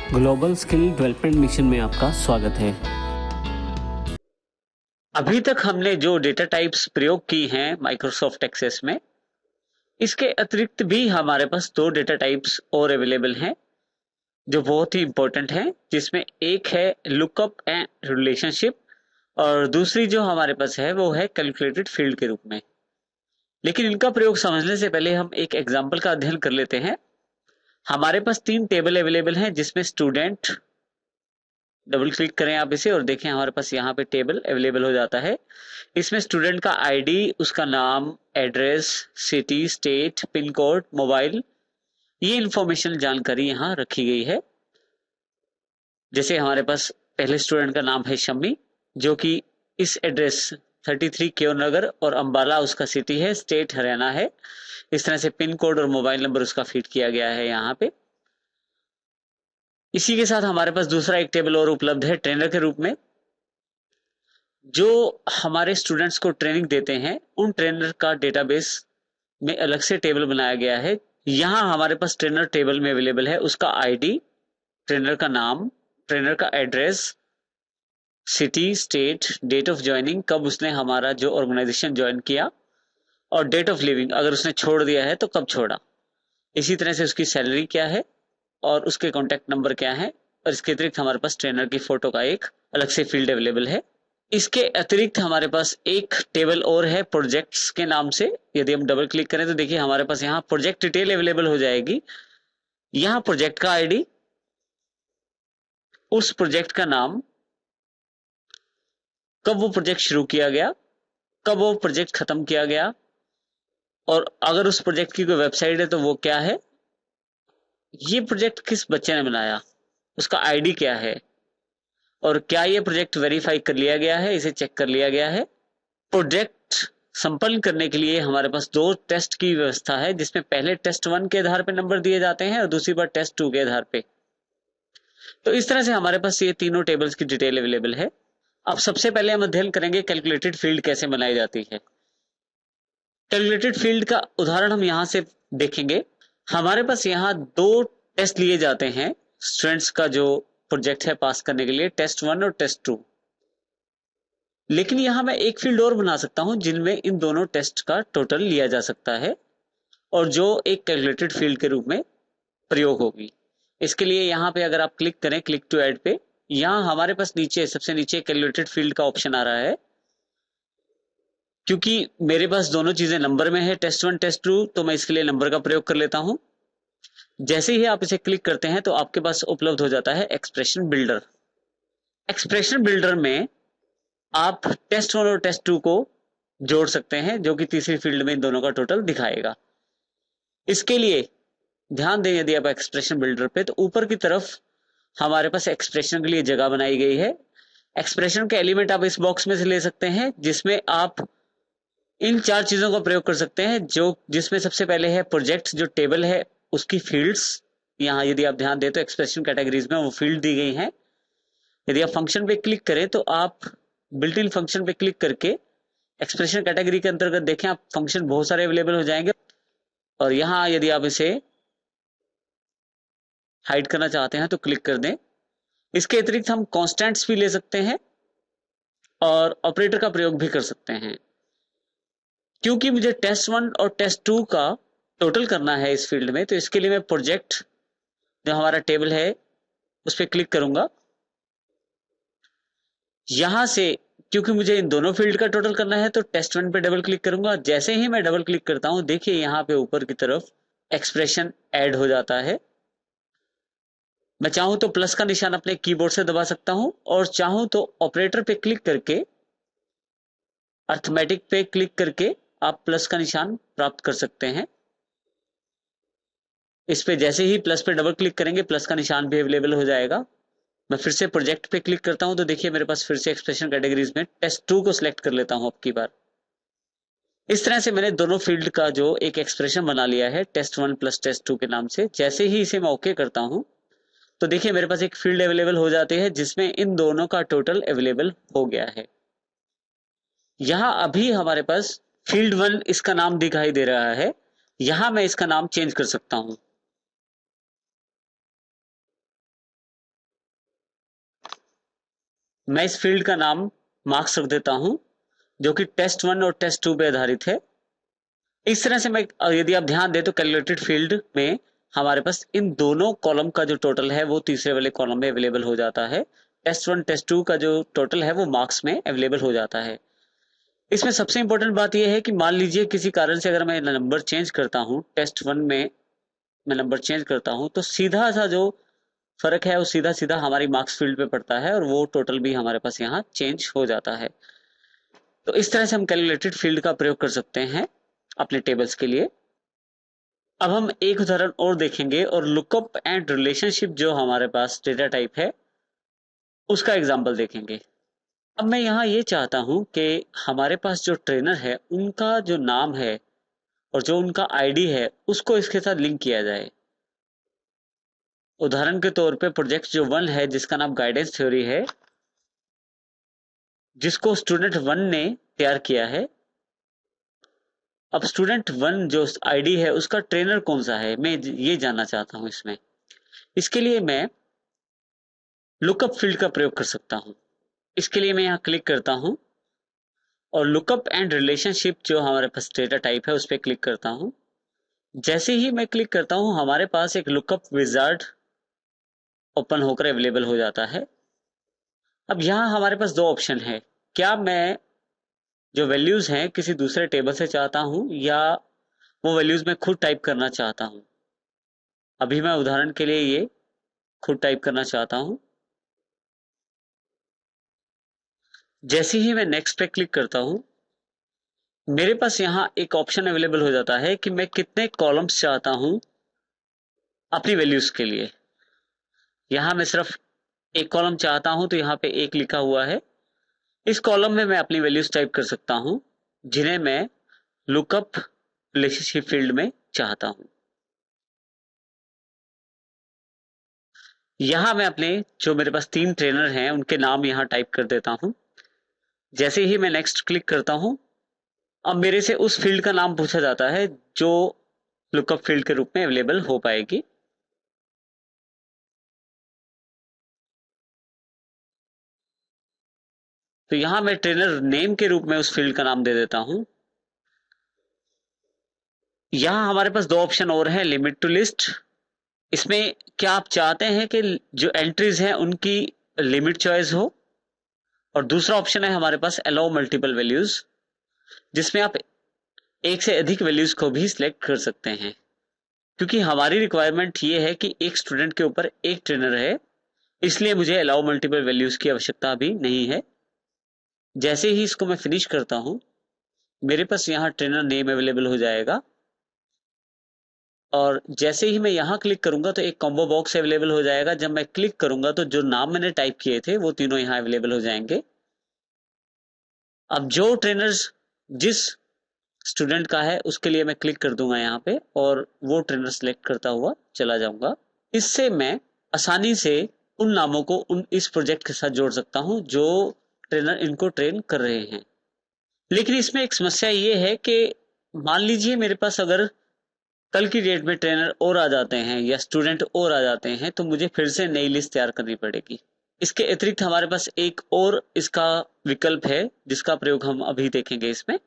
Global skill development mission में आपका स्वागत है। अभी तक हमने जो डेटा टाइप्स प्रयोग की हैं माइक्रोसॉफ्ट एक्सेस में, इसके अतिरिक्त भी हमारे पास दो डेटा टाइप्स और अवेलेबल हैं जो बहुत ही इंपॉर्टेंट हैं, जिसमें एक है लुकअप एंड रिलेशनशिप और दूसरी जो हमारे पास है वो है कैलकुलेटेड फील्ड के रूप में। लेकिन इनका प्रयोग समझने से पहले हम एक एग्जाम्पल का अध्ययन कर लेते हैं। हमारे पास तीन टेबल अवेलेबल हैं जिसमें स्टूडेंट, डबल क्लिक करें आप इसे और देखें हमारे पास यहाँ पे टेबल अवेलेबल हो जाता है। इसमें स्टूडेंट का आईडी, उसका नाम, address, city, state, pin code, mobile, ये इंफॉर्मेशन जानकारी यहाँ रखी गई है। जैसे हमारे पास पहले स्टूडेंट का नाम है शम्मी, जो कि इस एड्रेस 33 क्यों नगर और अंबाला उसका सिटी है, स्टेट हरियाणा है। इस तरह से पिन कोड और मोबाइल नंबर उसका फीड किया गया है यहाँ पे। इसी के साथ हमारे पास दूसरा एक टेबल और उपलब्ध है ट्रेनर के रूप में। जो हमारे स्टूडेंट्स को ट्रेनिंग देते हैं उन ट्रेनर का डेटाबेस में अलग से टेबल बनाया गया है। यहाँ हमारे पास ट्रेनर टेबल में अवेलेबल है उसका आईडी, ट्रेनर का नाम, ट्रेनर का address, city, state, date of joining, कब उसने हमारा जो ऑर्गेनाइजेशन ज्वाइन किया, और डेट ऑफ लिविंग, अगर उसने छोड़ दिया है तो कब छोड़ा। इसी तरह से उसकी सैलरी क्या है और उसके कॉन्टैक्ट नंबर क्या है। और इसके अतिरिक्त हमारे पास ट्रेनर की फोटो का एक अलग से फील्ड अवेलेबल है। इसके अतिरिक्त हमारे पास एक टेबल और है प्रोजेक्ट्स के नाम से। यदि हम डबल क्लिक करें तो देखिए हमारे पास यहाँ प्रोजेक्ट डिटेल अवेलेबल हो जाएगी। यहाँ प्रोजेक्ट का आईडी, उस प्रोजेक्ट का नाम, कब वो प्रोजेक्ट शुरू किया गया, कब वो प्रोजेक्ट खत्म किया गया, और अगर उस प्रोजेक्ट की कोई वेबसाइट है तो वो क्या है, ये प्रोजेक्ट किस बच्चे ने बनाया, उसका आईडी क्या है, और क्या ये प्रोजेक्ट वेरीफाई कर लिया गया है, इसे चेक कर लिया गया है। प्रोजेक्ट संपन्न करने के लिए हमारे पास दो टेस्ट की व्यवस्था है, जिसमें पहले टेस्ट 1 के आधार पर नंबर दिए जाते हैं और दूसरी बार टेस्ट 2 के आधार पे। तो इस तरह से हमारे पास ये तीनों टेबल्स की डिटेल अवेलेबल है। अब सबसे पहले हम अध्ययन करेंगे कैलकुलेटेड फील्ड कैसे बनाई जाती है। कैलकुलेटेड फील्ड का उदाहरण हम यहाँ से देखेंगे। हमारे पास यहाँ दो टेस्ट लिए जाते हैं स्टूडेंट्स का जो प्रोजेक्ट है पास करने के लिए, टेस्ट 1 और टेस्ट 2। लेकिन यहाँ मैं एक फील्ड और बना सकता हूँ जिनमें इन दोनों टेस्ट का टोटल लिया जा सकता है और जो एक कैलकुलेटेड फील्ड के रूप में प्रयोग होगी। इसके लिए यहाँ पे अगर आप क्लिक करें, क्लिक टू ऐड पे, यहाँ हमारे पास नीचे सबसे नीचे कैलकुलेटेड फील्ड का ऑप्शन आ रहा है। क्योंकि मेरे पास दोनों चीजें नंबर में है, टेस्ट 1 टेस्ट 2, तो मैं इसके लिए नंबर का प्रयोग कर लेता हूँ। जैसे ही आप इसे क्लिक करते हैं तो आपके पास उपलब्ध हो जाता है एक्सप्रेशन बिल्डर। एक्सप्रेशन बिल्डर में आप टेस्ट 1 और टेस्ट 2 को जोड़ सकते हैं, जो कि तीसरी फील्ड में इन दोनों का टोटल दिखाएगा। इसके लिए ध्यान दें, यदि आप एक्सप्रेशन बिल्डर पे, तो ऊपर की तरफ हमारे पास एक्सप्रेशन के लिए जगह बनाई गई है। एक्सप्रेशन के एलिमेंट आप इस बॉक्स में से ले सकते हैं, जिसमें आप इन चार चीजों का प्रयोग कर सकते हैं, जिसमें सबसे पहले है प्रोजेक्ट, जो टेबल है उसकी फील्ड्स। यहाँ यदि आप ध्यान दें तो एक्सप्रेशन कैटेगरीज में वो फील्ड दी गई हैं। यदि आप फंक्शन पे क्लिक करें तो आप बिल्ट इन फंक्शन पे क्लिक करके एक्सप्रेशन कैटेगरी के अंतर्गत देखें, आप फंक्शन बहुत सारे अवेलेबल हो जाएंगे। और यहाँ यदि आप इसे हाइड करना चाहते हैं तो क्लिक कर दें। इसके अतिरिक्त हम कॉन्स्टेंट्स भी ले सकते हैं और ऑपरेटर का प्रयोग भी कर सकते हैं। क्योंकि मुझे टेस्ट 1 और टेस्ट 2 का टोटल करना है इस फील्ड में, तो इसके लिए मैं प्रोजेक्ट जो हमारा टेबल है उस पर क्लिक करूंगा। यहां से क्योंकि मुझे इन दोनों फील्ड का टोटल करना है तो टेस्ट 1 पे डबल क्लिक करूंगा। जैसे ही मैं डबल क्लिक करता हूं, देखिए यहाँ पे ऊपर की तरफ एक्सप्रेशन ऐड हो जाता है। मैं चाहूं तो प्लस का निशान अपने कीबोर्ड से दबा सकता हूं और चाहूं तो ऑपरेटर पे क्लिक करके, अर्थमेटिक पे क्लिक करके आप प्लस का निशान प्राप्त कर सकते हैं। इस पे जैसे ही प्लस पे डबल क्लिक करेंगे प्लस का निशान भी अवेलेबल हो जाएगा। मैं फिर से प्रोजेक्ट पे क्लिक करता हूं तो देखिए मेरे पास फिर से एक्सप्रेशन कैटेगरीज में टेस्ट 2 को सिलेक्ट कर लेता हूं अब की बार। इस तरह से मैंने दोनों फील्ड का जो एक एक्सप्रेशन बना लिया है टेस्ट 1 प्लस टेस्ट 2 के नाम से। जैसे ही इसे मैं ओके करता हूं तो देखिए मेरे पास एक फील्ड अवेलेबल हो जाती है जिसमें इन दोनों का टोटल अवेलेबल हो गया है। यहाँ अभी हमारे पास फील्ड 1 इसका नाम दिखाई दे रहा है। यहाँ मैं इसका नाम चेंज कर सकता हूं। मैं इस फील्ड का नाम मार्क्स रख देता हूं, जो कि टेस्ट 1 और टेस्ट 2 पे आधारित है। इस तरह से मैं, यदि आप ध्यान दें तो कैलकुलेटेड फील्ड में हमारे पास इन दोनों कॉलम का जो टोटल है वो तीसरे वाले कॉलम में अवेलेबल हो जाता है। टेस्ट 1 टेस्ट 2 का जो टोटल है वो मार्क्स में अवेलेबल हो जाता है। इसमें सबसे इंपॉर्टेंट बात यह है कि मान लीजिए किसी कारण से अगर मैं नंबर चेंज करता हूं, टेस्ट 1 में मैं नंबर चेंज करता हूं, तो सीधा सा जो फर्क है वो सीधा सीधा हमारी मार्क्स फील्ड पे पड़ता है और वो टोटल भी हमारे पास यहाँ चेंज हो जाता है। तो इस तरह से हम कैलकुलेटेड फील्ड का प्रयोग कर सकते हैं अपने टेबल्स के लिए। अब हम एक उदाहरण और देखेंगे और लुकअप एंड रिलेशनशिप जो हमारे पास डेटा टाइप है उसका एग्जाम्पल देखेंगे। अब मैं यहाँ ये चाहता हूँ कि हमारे पास जो ट्रेनर है उनका जो नाम है और जो उनका आईडी है उसको इसके साथ लिंक किया जाए। उदाहरण के तौर पे प्रोजेक्ट जो 1 है जिसका नाम गाइडेंस थ्योरी है, जिसको स्टूडेंट 1 ने तैयार किया है। अब स्टूडेंट 1 जो आईडी है उसका ट्रेनर कौन सा है, मैं ये जानना चाहता हूं। इसमें इसके लिए मैं लुकअप फील्ड का प्रयोग कर सकता हूं। इसके लिए मैं यहाँ क्लिक करता हूं और लुकअप एंड रिलेशनशिप जो हमारे पास डेटा टाइप है उस पर क्लिक करता हूं। जैसे ही मैं क्लिक करता हूं हमारे पास एक लुकअप विजार्ड ओपन होकर अवेलेबल हो जाता है। अब यहाँ हमारे पास दो ऑप्शन है, क्या मैं जो वैल्यूज हैं किसी दूसरे टेबल से चाहता हूं या वो वैल्यूज मैं खुद टाइप करना चाहता हूं। अभी मैं उदाहरण के लिए ये खुद टाइप करना चाहता हूं। जैसे ही मैं नेक्स्ट पे क्लिक करता हूं मेरे पास यहाँ एक ऑप्शन अवेलेबल हो जाता है कि मैं कितने कॉलम्स चाहता हूं अपनी वैल्यूज के लिए। यहाँ मैं सिर्फ एक कॉलम चाहता हूं तो यहाँ पे एक लिखा हुआ है। इस कॉलम में मैं अपनी वैल्यूज टाइप कर सकता हूं जिन्हें मैं लुकअप रिलेशनशिप फील्ड में चाहता हूं। यहाँ मैं अपने जो मेरे पास 3 ट्रेनर हैं उनके नाम यहाँ टाइप कर देता हूं। जैसे ही मैं नेक्स्ट क्लिक करता हूं अब मेरे से उस फील्ड का नाम पूछा जाता है जो लुकअप फील्ड के रूप में अवेलेबल हो पाएगी। तो यहाँ मैं ट्रेनर नेम के रूप में उस फील्ड का नाम दे देता हूं। यहाँ हमारे पास दो ऑप्शन और हैं, लिमिट टू लिस्ट। इसमें क्या आप चाहते हैं कि जो एंट्रीज हैं उनकी लिमिट चॉइस हो, और दूसरा ऑप्शन है हमारे पास अलाउ मल्टीपल वैल्यूज, जिसमें आप एक से अधिक वैल्यूज को भी सिलेक्ट कर सकते हैं। क्योंकि हमारी रिक्वायरमेंट ये है कि एक स्टूडेंट के ऊपर एक ट्रेनर है, इसलिए मुझे अलाउ मल्टीपल वैल्यूज की आवश्यकता भी नहीं है। जैसे ही इसको मैं फिनिश करता हूं मेरे पास यहाँ ट्रेनर नेम अवेलेबल हो जाएगा, और जैसे ही मैं यहाँ क्लिक करूंगा तो एक कॉम्बो बॉक्स अवेलेबल हो जाएगा। जब मैं क्लिक करूंगा तो जो नाम मैंने टाइप किए थे वो तीनों यहाँ अवेलेबल हो जाएंगे। अब जो ट्रेनर्स जिस स्टूडेंट का है उसके लिए मैं क्लिक कर दूंगा यहाँ पे और वो ट्रेनर सेलेक्ट करता हुआ चला जाऊंगा। इससे मैं आसानी से उन नामों को उन इस प्रोजेक्ट के साथ जोड़ सकता हूँ जो ट्रेनर इनको ट्रेन कर रहे हैं। लेकिन इसमें एक समस्या ये है कि मान लीजिए मेरे पास अगर कल की डेट में ट्रेनर और आ जाते हैं या स्टूडेंट और आ जाते हैं तो मुझे फिर से नई लिस्ट तैयार करनी पड़ेगी। इसके अतिरिक्त हमारे पास एक और इसका विकल्प है जिसका प्रयोग हम अभी देखेंगे इसमें।